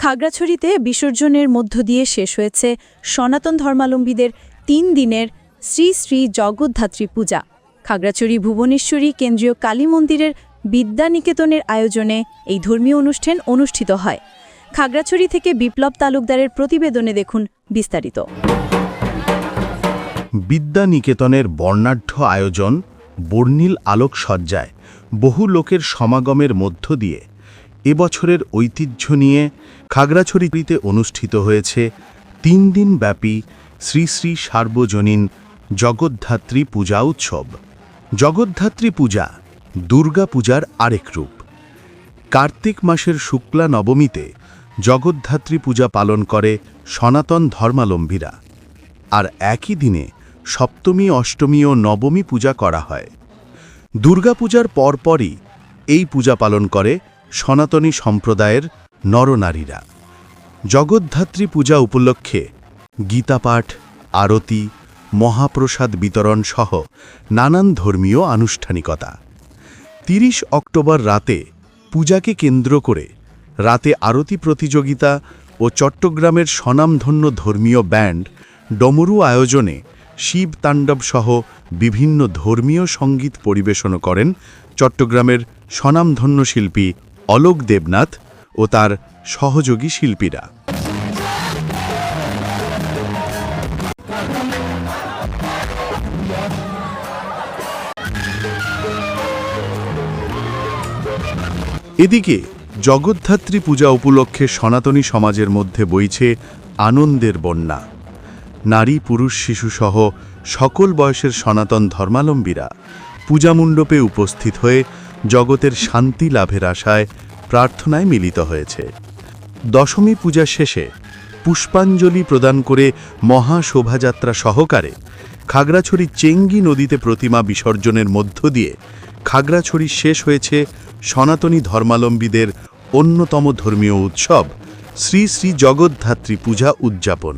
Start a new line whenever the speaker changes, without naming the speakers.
খাগড়াছড়িতে বিসর্জনের মধ্য দিয়ে শেষ হয়েছে সনাতন ধর্মাবলম্বীদের ৩ দিনের শ্রী শ্রী জগদ্ধাত্রী পূজা। খাগড়াছড়ি ভুবনেশ্বরী কেন্দ্রীয় কালী মন্দিরের বিদ্যানিকেতনের আয়োজনে এই ধর্মীয় অনুষ্ঠান অনুষ্ঠিত হয়। খাগড়াছড়ি থেকে বিপ্লব তালুকদারের প্রতিবেদনে দেখুন বিস্তারিত।
বিদ্যানিকেতনের বর্ণাঢ্য আয়োজন, বর্ণিল আলোকসজ্জায় বহু লোকের সমাগমের মধ্য দিয়ে এবছরের ঐতিহ্য নিয়ে খাগড়াছড়িতে অনুষ্ঠিত হয়েছে ৩ দিনব্যাপী শ্রী শ্রী সার্বজনীন জগদ্ধাত্রী পূজা উৎসব। জগদ্ধাত্রী পূজা দুর্গা পূজার আরেক রূপ। কার্তিক মাসের শুক্লা নবমীতে জগদ্ধাত্রী পূজা পালন করে সনাতন ধর্মাবলম্বীরা, আর একই দিনে সপ্তমী, অষ্টমী ও নবমী পূজা করা হয়। দুর্গাপূজার পরপরই এই পূজা পালন করে সনাতনী সম্প্রদায়ের নরনারীরা। জগদ্ধাত্রী পূজা উপলক্ষে গীতাপাঠ, আরতি, মহাপ্রসাদ বিতরণ সহ নানান ধর্মীয় আনুষ্ঠানিকতা। ৩০ অক্টোবর রাতে পূজাকে কেন্দ্র করে রাতে আরতি প্রতিযোগিতা ও চট্টগ্রামের স্বনামধন্য ধর্মীয় ব্যান্ড ডমরু আয়োজনে শিব তাণ্ডব সহ বিভিন্ন ধর্মীয় সঙ্গীত পরিবেশন করেন চট্টগ্রামের স্বনামধন্য শিল্পী অলোক দেবনাথ ও তার সহযোগী শিল্পীরা। এদিকে জগদ্ধাত্রী পূজা উপলক্ষে সনাতনী সমাজের মধ্যে বইছে আনন্দের বন্যা। নারী, পুরুষ, শিশুসহ সকল বয়সের সনাতন ধর্মাবলম্বীরা পূজামণ্ডপে উপস্থিত হয়ে জগতের শান্তি লাভের আশায় প্রার্থনায় মিলিত হয়েছে। দশমী পূজা শেষে পুষ্পাঞ্জলি প্রদান করে মহা শোভাযাত্রা সহকারে খাগড়াছড়ি চেঙ্গি নদীতে প্রতিমা বিসর্জনের মধ্য দিয়ে খাগড়াছড়ি শেষ হয়েছে সনাতনী ধর্মাবলম্বীদের অন্যতম ধর্মীয় উৎসব শ্রী শ্রী জগদ্ধাত্রী পূজা উদযাপন।